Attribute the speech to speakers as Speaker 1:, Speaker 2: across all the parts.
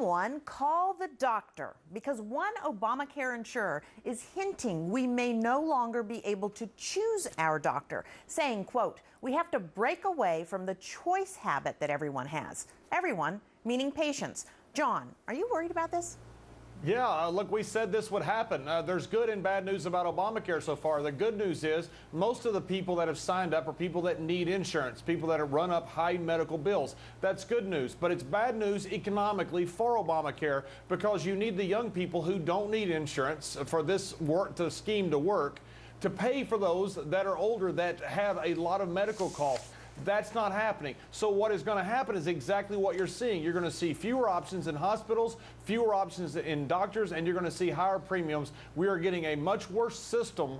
Speaker 1: someone call the doctor, because one Obamacare insurer is hinting we may no longer be able to choose our doctor, saying, quote, we have to break away from the choice habit that everyone has. Everyone, meaning patients. John, are you worried about this?
Speaker 2: Yeah, look, we said this would happen. There's good and bad news about Obamacare so far. The good news is most of the people that have signed up are people that need insurance, people that have run up high medical bills. That's good news, but it's bad news economically for Obamacare, because you need the young people who don't need insurance for this scheme to work to pay for those that are older that have a lot of medical costs. That's not happening. So what is going to happen is exactly what you're seeing. You're going to see fewer options in hospitals, fewer options in doctors, and you're going to see higher premiums. We are getting a much worse system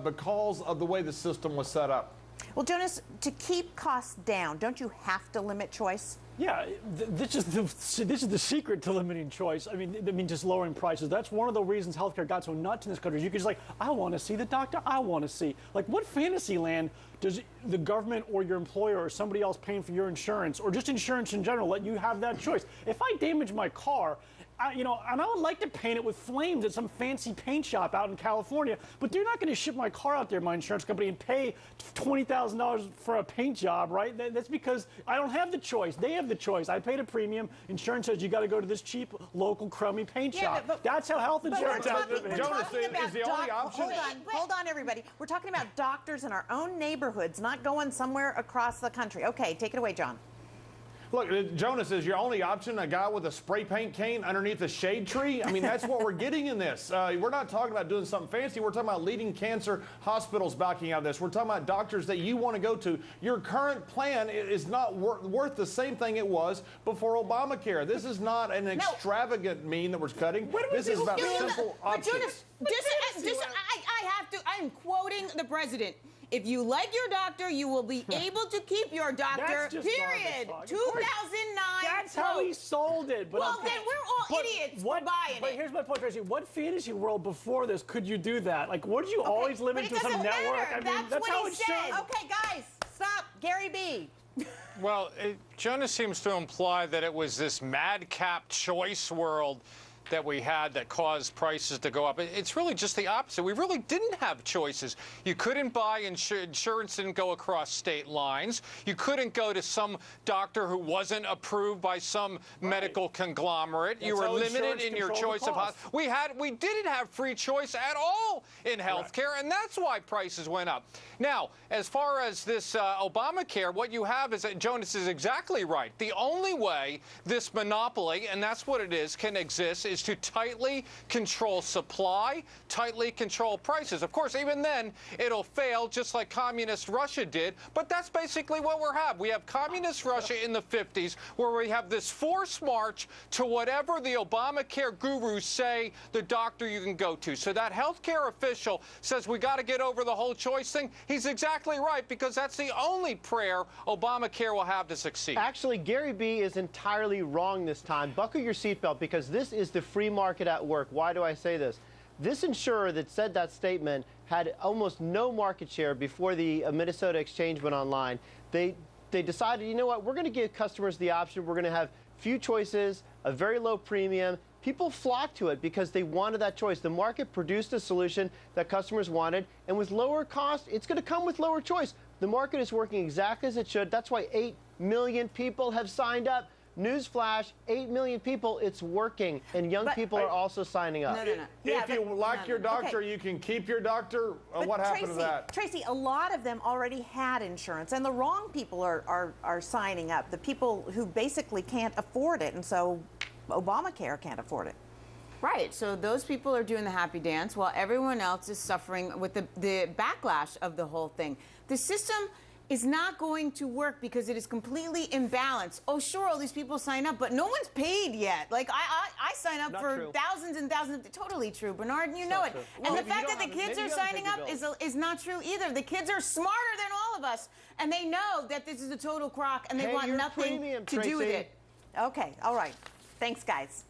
Speaker 2: because of the way the system was set up.
Speaker 1: Well, Jonas, to keep costs down, don't you have to limit choice?
Speaker 3: Yeah, this is the secret to limiting choice. I mean, just lowering prices. That's one of the reasons healthcare got so nuts in this country. You could just like, I want to see the doctor I want to see. Like, what fantasy land does the government or your employer or somebody else paying for your insurance, or just insurance in general, let you have that choice? If I damage my car, and I would like to paint it with flames at some fancy paint shop out in California, but they're not going to ship my car out there, my insurance company, and pay $20,000 for a paint job, right? That's because I don't have the choice. They have the choice. I paid a premium. Insurance says you got to go to this cheap, local, crummy paint shop. But that's how health insurance
Speaker 2: Jonas, is the only option.
Speaker 1: Hold on, everybody. We're talking about doctors in our own neighborhoods, not going somewhere across the country. Okay, take it away, John.
Speaker 2: Look, Jonas, is your only option a guy with a spray paint cane underneath a shade tree? I mean, that's what we're getting in this. We're not talking about doing something fancy. We're talking about leading cancer hospitals backing out of this. We're talking about doctors that you want to go to. Your current plan is not worth the same thing it was before Obamacare. This is not an extravagant mean that we're cutting. This is about simple options.
Speaker 4: I'm quoting the president. If you like your doctor, you will be able to keep your doctor, period. 2009.
Speaker 3: That's how he sold it. But
Speaker 4: well, then we're all idiots for buying it.
Speaker 3: But here's my point, Tracy. What fantasy world before this could you do that? Like, would you always limit to some network?
Speaker 4: I mean, that's how it should.
Speaker 1: Okay, guys, stop. Gary B.
Speaker 5: Well, Jonas seems to imply that it was this madcap choice world that we had that caused prices to go up. It's really just the opposite. We really didn't have choices. You couldn't buy insurance, didn't go across state lines. You couldn't go to some doctor who wasn't approved by some medical conglomerate. You were limited in your choice of hospital. We didn't have free choice at all in healthcare, and that's why prices went up. Now, as far as this Obamacare, what you have is that Jonas is exactly right. The only way this monopoly, and that's what it is, can exist is to tightly control supply, tightly control prices. Of course, even then, it'll fail just like communist Russia did, but that's basically what we have. We have communist Russia in the 50s, where we have this forced march to whatever the Obamacare gurus say the doctor you can go to. So that healthcare official says we got to get over the whole choice thing. He's exactly right, because that's the only prayer Obamacare will have to succeed.
Speaker 6: Actually, Gary B. is entirely wrong this time. Buckle your seatbelt, because this is the free market at work. Why do I say this? This insurer that said that statement had almost no market share before the Minnesota exchange went online. They decided, you know what, we're going to give customers the option. We're going to have few choices, a very low premium. People flocked to it because they wanted that choice. The market produced a solution that customers wanted, and with lower cost, it's going to come with lower choice. The market is working exactly as it should. That's why 8 million people have signed up. Newsflash, 8 million people, it's working. And young people are also signing up.
Speaker 1: No.
Speaker 2: If you like your doctor, you can keep your doctor. What happened to that?
Speaker 1: Tracy, a lot of them already had insurance, and the wrong people are signing up, the people who basically can't afford it, and so Obamacare can't afford it.
Speaker 4: Right, so those people are doing the happy dance while everyone else is suffering with the backlash of the whole thing. The system is not going to work because it is completely imbalanced. Oh, sure, all these people sign up, but no one's paid yet. Like, I sign up for thousands and thousands. Totally true, Bernard, you know it. And the fact that the kids are signing up is not true either. The kids are smarter than all of us, and they know that this is a total crock, and they want nothing to do with it.
Speaker 1: Okay, all right. Thanks, guys.